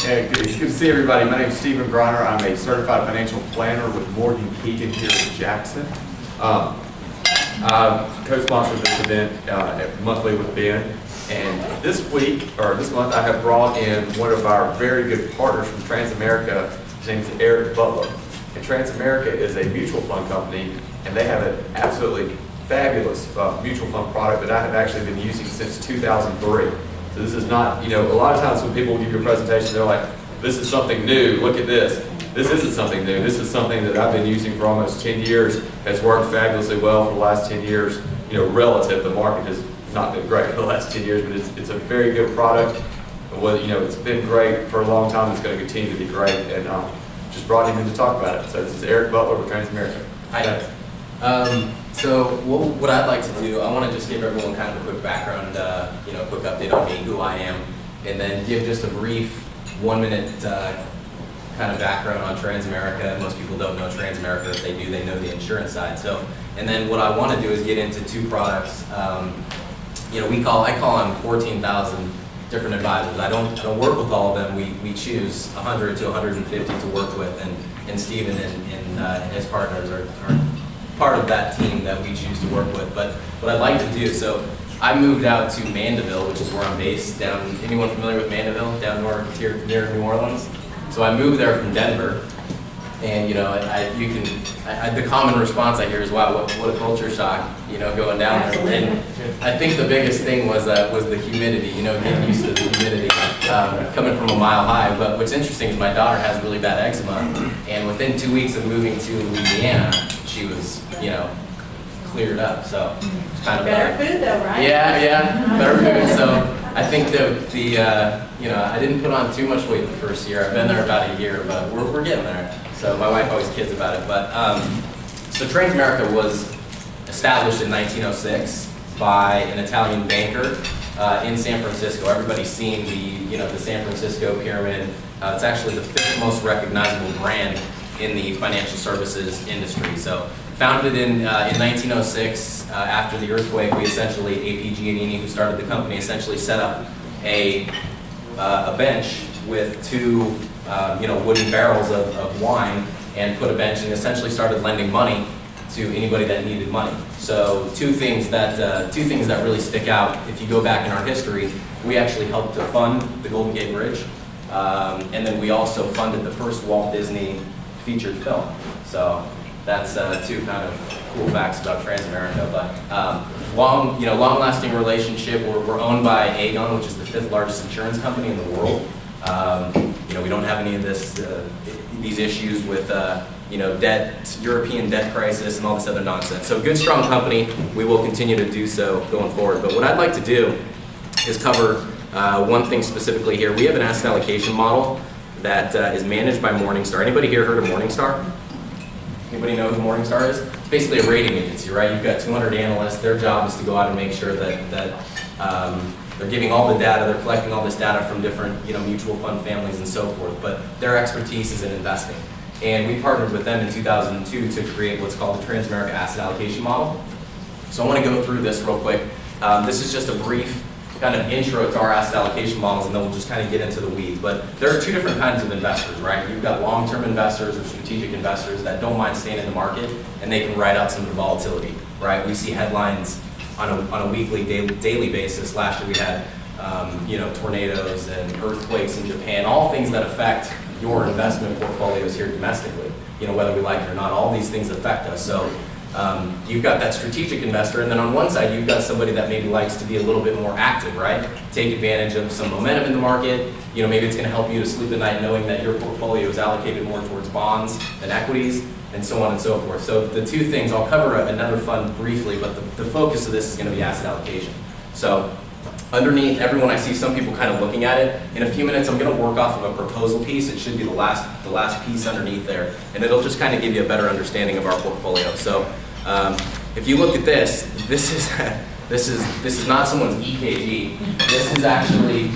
Yeah, it's good to see everybody. My name is Stephen Griner. I'm a certified financial planner with Morgan Keegan here in Jackson. I co-sponsored this event monthly with Ben. And this month, I have brought in one of our very good partners from Transamerica. His name is Eric Butler. And Transamerica is a mutual fund company, and they have an absolutely fabulous mutual fund product that I have actually been using since 2003. So this is not, a lot of times when people give you a presentation, they're like, this is something new, look at this. This isn't something new. This is something that I've been using for almost 10 years. Has worked fabulously well for the last 10 years. Relative, the market has not been great for the last 10 years, but it's a very good product. It's been great for a long time. It's going to continue to be great, and just brought him in to talk about it. So this is Eric Butler with Transamerica. Hi guys. So what I'd like to do, I want to just give everyone kind of a quick background, a quick update on me, who I am, and then give just a brief 1-minute kind of background on Transamerica. Most people don't know Transamerica. If they do, they know the insurance side. So, and then what I want to do is get into two products. I call on 14,000 different advisors. I don't work with all of them. We choose 100 to 150 to work with, and Steven and his partners are part of that team that we choose to work with. But what I'd like to do, so I moved out to Mandeville, which is where I'm based. Anyone familiar with Mandeville? Down north here near New Orleans. So I moved there from Denver, and the common response I hear is, "Wow, what a culture shock!" Going down there. And I think the biggest thing was the humidity. Getting used to the humidity coming from a mile high. But what's interesting is my daughter has really bad eczema, and within 2 weeks of moving to Louisiana, she was cleared up. So it's kind of better food though, right? Yeah, better food. So I think that I didn't put on too much weight the first year. I've been there about a year, but we're getting there. So my wife always kids about it. But so Transamerica was established in 1906 by an Italian banker in San Francisco. Everybody's seen the San Francisco pyramid. It's actually the 5th most recognizable brand in the financial services industry. So founded in 1906 after the earthquake, we essentially, A.P. Giannini, who started the company, essentially set up a bench with two wooden barrels of wine and put a bench and essentially started lending money to anybody that needed money. So two things that really stick out. If you go back in our history, we actually helped to fund the Golden Gate Bridge, and then we also funded the first Walt Disney featured film. So that's two kind of cool facts about Transamerica. But long-lasting relationship. We're owned by Aegon, which is the 5th largest insurance company in the world. We don't have any of these issues with debt, European debt crisis, and all this other nonsense. So good, strong company. We will continue to do so going forward. But what I'd like to do is cover one thing specifically here. We have an asset allocation model that is managed by Morningstar. Anybody here heard of Morningstar? Anybody know who Morningstar is? It's basically a rating agency, right? You've got 200 analysts. Their job is to go out and make sure that they're giving all the data, they're collecting all this data from different mutual fund families and so forth, but their expertise is in investing. And we partnered with them in 2002 to create what's called the Transamerica Asset Allocation Model. So I want to go through this real quick. This is just a brief kind of intro to our asset allocation models, and then we'll just kind of get into the weeds. But there are two different kinds of investors, right? You've got long-term investors or strategic investors that don't mind staying in the market, and they can ride out some of the volatility, right? We see headlines on a weekly, daily basis. Last year we had tornadoes and earthquakes in Japan, all things that affect your investment portfolios here domestically, whether we like it or not. All these things affect us. So you've got that strategic investor, and then on one side you've got somebody that maybe likes to be a little bit more active, right? Take advantage of some momentum in the market. Maybe it's going to help you to sleep at night knowing that your portfolio is allocated more towards bonds than equities, and so on and so forth. So the two things, I'll cover another fund briefly, but the focus of this is going to be asset allocation. So underneath everyone, I see some people kind of looking at it. In a few minutes, I'm going to work off of a proposal piece. It should be the last piece underneath there, and it'll just kind of give you a better understanding of our portfolio. So if you look at this is not someone's EKG. This is actually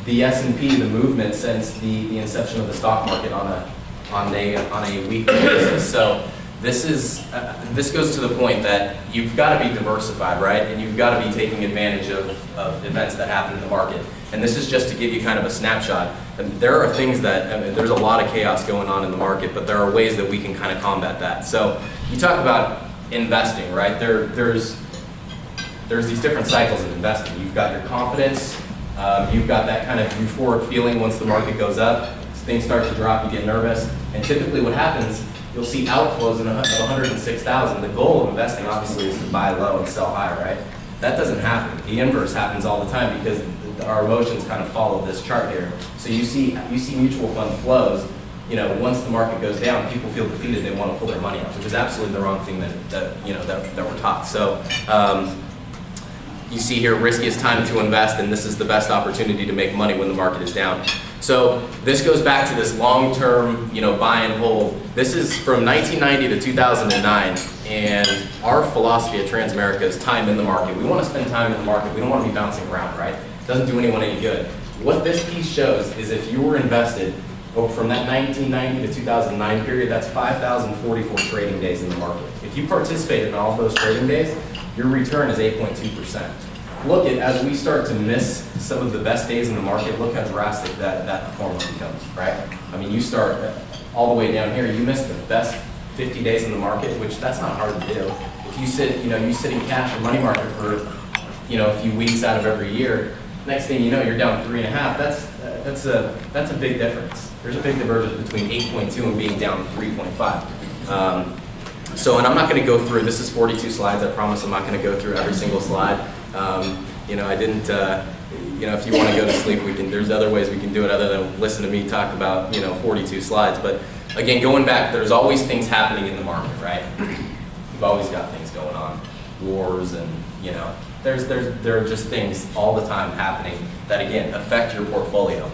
the S&P, the movement since the inception of the stock market on a weekly basis. So this goes to the point that you've got to be diversified, right? And you've got to be taking advantage of events that happen in the market. And this is just to give you kind of a snapshot. And there are things that, I mean, there's a lot of chaos going on in the market, but there are ways that we can kind of combat that. So you talk about investing, right? There's these different cycles of investing. You've got your confidence, you've got that kind of euphoric feeling once the market goes up, things start to drop, you get nervous, and typically what happens, you'll see outflows of 106,000. The goal of investing obviously is to buy low and sell high, right? That doesn't happen. The inverse happens all the time because our emotions kind of follow this chart here. So you see mutual fund flows. You know, once the market goes down, people feel defeated. They want to pull their money out, which is absolutely the wrong thing that we're taught. So you see here, riskiest time to invest, and this is the best opportunity to make money when the market is down. So this goes back to this long-term, buy and hold. This is from 1990 to 2009, and our philosophy at Transamerica is time in the market. We want to spend time in the market. We don't want to be bouncing around, right? It doesn't do anyone any good. What this piece shows is if you were invested from that 1990 to 2009 period, that's 5,044 trading days in the market. If you participated in all those trading days, your return is 8.2%. Look at, as we start to miss some of the best days in the market, look how drastic that performance becomes, right? I mean, you start all the way down here, you miss the best 50 days in the market, which that's not hard to do. If you sit in cash or money market for, a few weeks out of every year, next thing you know, you're down 3.5. That's a big difference. There's a big divergence between 8.2 and being down 3.5. So, and I'm not going to go through, this is 42 slides, I promise I'm not going to go through every single slide. I didn't, if you want to go to sleep, there's other ways we can do it other than listen to me talk about, 42 slides. But again, going back, there's always things happening in the market, right? You've always got things going on, wars and, there are just things all the time happening that, again, affect your portfolio.